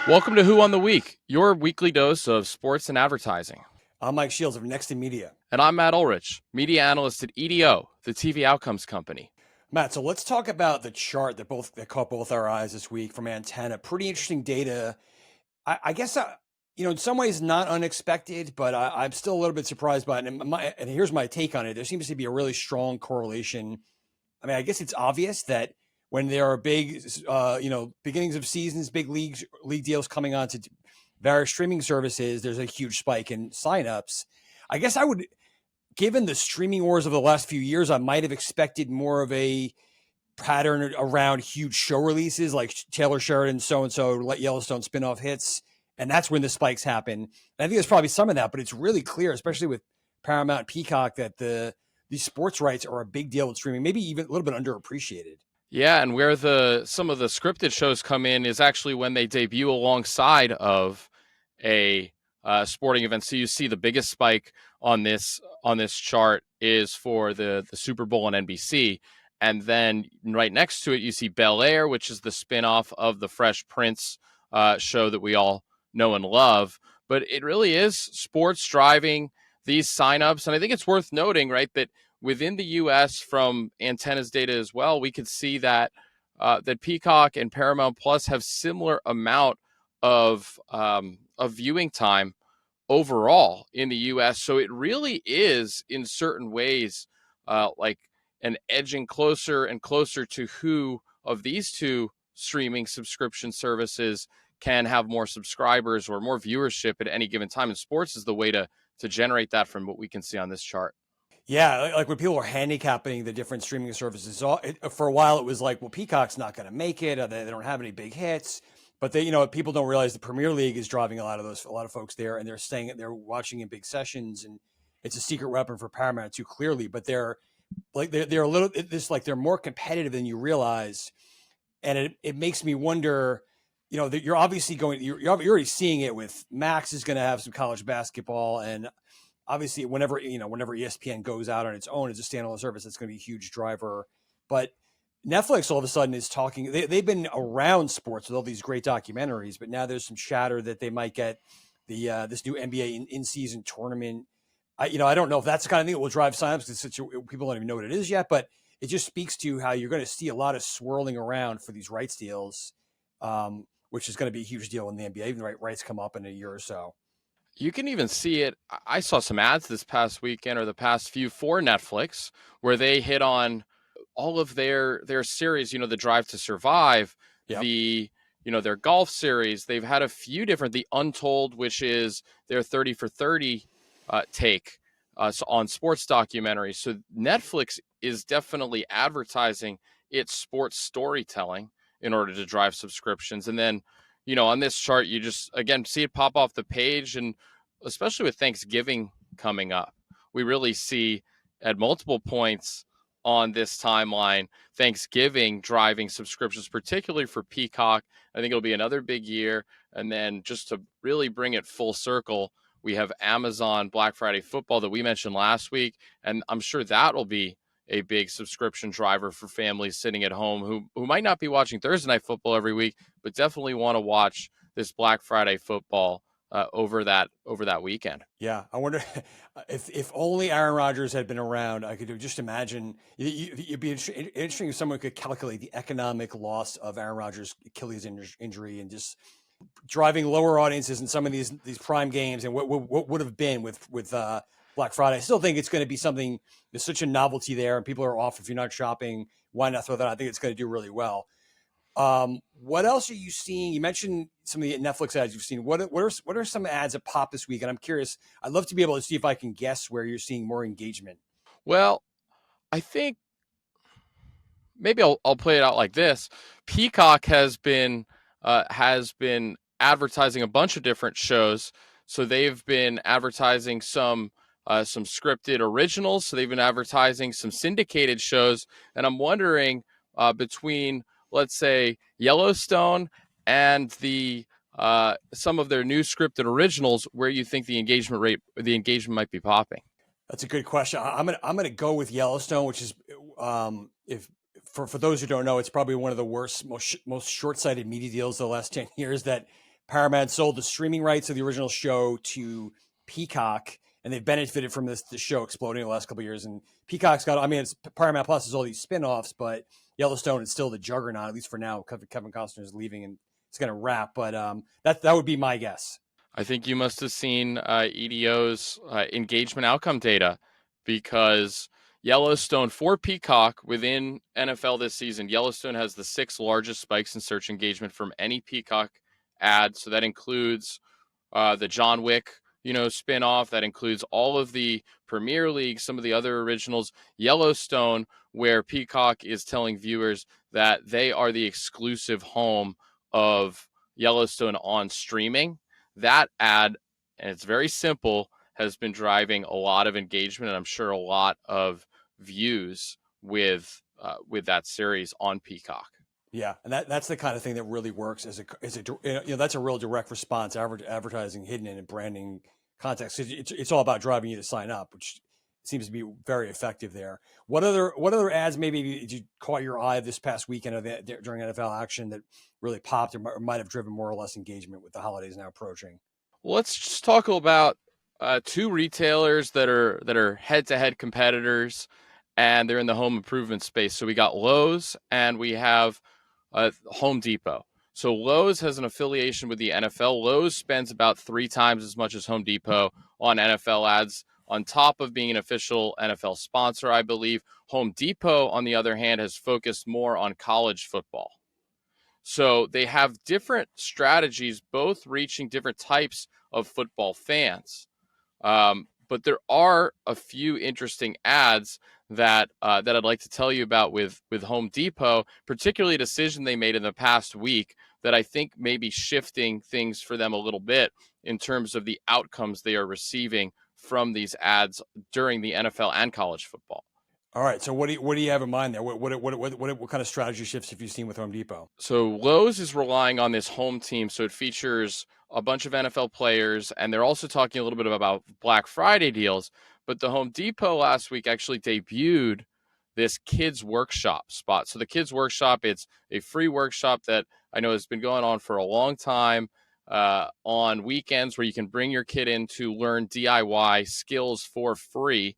Welcome to Who on the Week, your weekly dose of sports and advertising. I'm Mike Shields of Next in Media. And I'm Matt Ulrich, media analyst at EDO, the TV Outcomes Company. Matt, so let's talk about the chart that caught both our eyes this week from Antenna. Pretty interesting data. I guess in some ways not unexpected, but I'm still a little bit surprised by it. And here's my take on it. There seems to be a really strong correlation. I mean, I guess it's obvious that when there are big, beginnings of seasons, big league deals coming on to various streaming services, there's a huge spike in signups. I guess given the streaming wars of the last few years, I might have expected more of a pattern around huge show releases like Taylor Sheridan, so-and-so, Yellowstone spinoff hits. And that's when the spikes happen. And I think there's probably some of that, but it's really clear, especially with Paramount Peacock, that these sports rights are a big deal with streaming, maybe even a little bit underappreciated. Yeah, and where some of the scripted shows come in is actually when they debut alongside of a sporting event. So you see the biggest spike on this chart is for the Super Bowl on NBC. And then right next to it, you see Bel Air, which is the spinoff of the Fresh Prince show that we all know and love. But it really is sports driving these signups. And I think it's worth noting, right, that within the U.S. from Antenna's data as well, we could see that that Peacock and Paramount Plus have similar amount of viewing time overall in the U.S. So it really is, in certain ways, like an edging closer and closer to who of these two streaming subscription services can have more subscribers or more viewership at any given time. And sports is the way to generate that from what we can see on this chart. Yeah, like when people are handicapping the different streaming services, for a while it was like, well, Peacock's not going to make it. They don't have any big hits. But people don't realize the Premier League is driving a lot of folks there, and they're watching in big sessions, and it's a secret weapon for Paramount too, clearly. But they're a little, it's like they're more competitive than you realize, and it makes me wonder. That you're obviously you're already seeing it with Max is going to have some college basketball, and obviously whenever ESPN goes out on its own as a standalone service, it's going to be a huge driver. But Netflix all of a sudden is talking. They've been around sports with all these great documentaries, but now there's some chatter that they might get this new NBA in-season tournament. I don't know if that's the kind of thing that will drive signups because people don't even know what it is yet. But it just speaks to how you're going to see a lot of swirling around for these rights deals, which is going to be a huge deal in the NBA. Even the rights come up in a year or so. You can even see it. I saw some ads this past weekend or the past few for Netflix where they hit on all of their series, the Drive to Survive, Yep. their golf series. They've had a few different, the Untold, which is their 30 for 30 take on sports documentaries. So Netflix is definitely advertising its sports storytelling in order to drive subscriptions. And then, on this chart, you just, again, see it pop off the page. And especially with Thanksgiving coming up, we really see at multiple points on this timeline, Thanksgiving driving subscriptions, particularly for Peacock. I think it'll be another big year. And then just to really bring it full circle, we have Amazon Black Friday football that we mentioned last week. And I'm sure that will be a big subscription driver for families sitting at home who might not be watching Thursday night football every week, but definitely want to watch this Black Friday football over that weekend. Yeah, I wonder if only Aaron Rodgers had been around. I could just imagine it'd be interesting if someone could calculate the economic loss of Aaron Rodgers' Achilles injury and just driving lower audiences in some of these prime games and what would have been with Black Friday. I still think it's going to be something. There's such a novelty there, and people are off. If you're not shopping, why not throw that out? I think it's going to do really well. What else are you seeing? You mentioned some of the Netflix ads you've seen. What are some ads that pop this week? And I'm curious. I'd love to be able to see if I can guess where you're seeing more engagement. Well, I think maybe I'll play it out like this. Peacock has been advertising a bunch of different shows. So they've been advertising some scripted originals. So they've been advertising some syndicated shows. And I'm wondering between, let's say, Yellowstone and the some of their new scripted originals, where you think the engagement might be popping. That's a good question. I'm gonna go with Yellowstone, which is if for those who don't know, it's probably one of the worst, most short-sighted media deals of the last 10 years that Paramount sold the streaming rights of the original show to Peacock, and they've benefited from the show exploding in the last couple of years. And Peacock's got, I mean, it's Paramount Plus is all these spin-offs, but Yellowstone is still the juggernaut, at least for now. Kevin Costner is leaving, and it's going to wrap. But that would be my guess. I think you must have seen EDO's engagement outcome data, because Yellowstone for Peacock within NFL this season, Yellowstone has the 6th largest spikes in search engagement from any Peacock ad. So that includes the John Wick, spinoff. That includes all of the Premier League, some of the other originals. Yellowstone, where Peacock is telling viewers that they are the exclusive home of Yellowstone on streaming. That ad, and it's very simple, has been driving a lot of engagement, and I'm sure a lot of views with that series on Peacock. Yeah, and that's the kind of thing that really works as a that's a real direct response advertising hidden in a branding context. It's all about driving you to sign up, which seems to be very effective there. What other ads maybe did you caught your eye this past weekend during NFL action that really popped or might have driven more or less engagement with the holidays now approaching? Well, let's just talk about two retailers that are head-to-head competitors, and they're in the home improvement space. So we got Lowe's and we have Home Depot. So Lowe's has an affiliation with the NFL. Lowe's spends about 3 times as much as Home Depot on NFL ads, on top of being an official NFL sponsor, I believe. Home Depot, on the other hand, has focused more on college football. So they have different strategies, both reaching different types of football fans. But there are a few interesting ads that I'd like to tell you about with Home Depot, particularly a decision they made in the past week that I think may be shifting things for them a little bit in terms of the outcomes they are receiving from these ads during the NFL and college football. All right. So what do you have in mind there? What kind of strategy shifts have you seen with Home Depot? So Lowe's is relying on this home team, so it features a bunch of NFL players, and they're also talking a little bit about Black Friday deals. But the Home Depot last week actually debuted this kids workshop spot. So the kids workshop, it's a free workshop that I know has been going on for a long time on weekends, where you can bring your kid in to learn DIY skills for free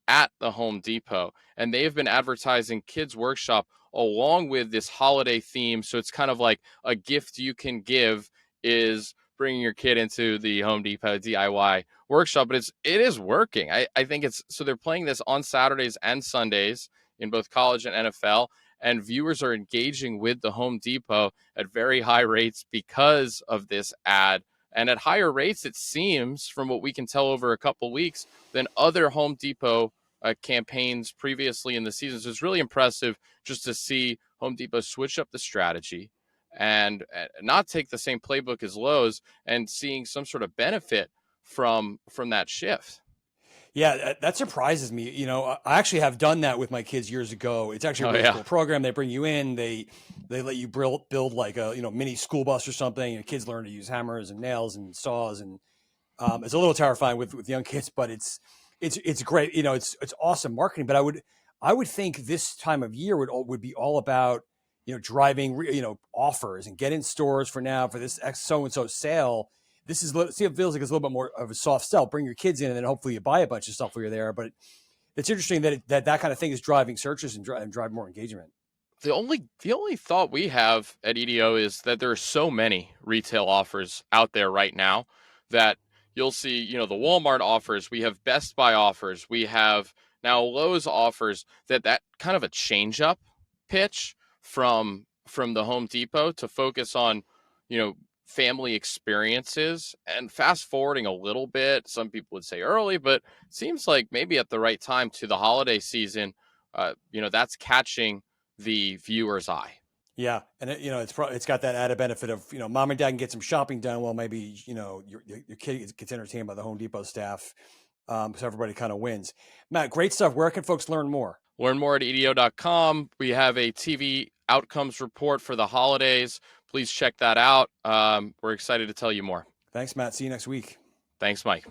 at the Home Depot. And they've been advertising kids workshop along with this holiday theme. So it's kind of like a gift you can give is bringing your kid into the Home Depot DIY workshop. But it is working. I think so they're playing this on Saturdays and Sundays in both college and NFL, and viewers are engaging with the Home Depot at very high rates because of this ad. And at higher rates, it seems, from what we can tell over a couple weeks, than other Home Depot campaigns previously in the season. So it's really impressive just to see Home Depot switch up the strategy and not take the same playbook as Lowe's, and seeing some sort of benefit from that shift. Yeah, that surprises me. I actually have done that with my kids years ago. It's actually a really cool program. They bring you in, they let you build like a mini school bus or something. And kids learn to use hammers and nails and saws, and it's a little terrifying with young kids, but it's great. It's awesome marketing. But I would think this time of year would be all about driving offers and get in stores for this so and so sale. It feels like it's a little bit more of a soft sell. Bring your kids in, and then hopefully you buy a bunch of stuff while you're there. But it's interesting that kind of thing is driving searches and drive more engagement. The only thought we have at EDO is that there are so many retail offers out there right now that you'll see, the Walmart offers, we have Best Buy offers, we have now Lowe's offers, that kind of a change up pitch from the Home Depot to focus on, family experiences, and fast forwarding a little bit. Some people would say early, but it seems like maybe at the right time to the holiday season, that's catching the viewer's eye. Yeah, and it's got that added benefit of mom and dad can get some shopping done while maybe your kid gets entertained by the Home Depot staff, so everybody kind of wins. Matt, great stuff. Where can folks learn more? Learn more at edo.com. We have a TV outcomes report for the holidays. Please check that out. We're excited to tell you more. Thanks, Matt. See you next week. Thanks, Mike.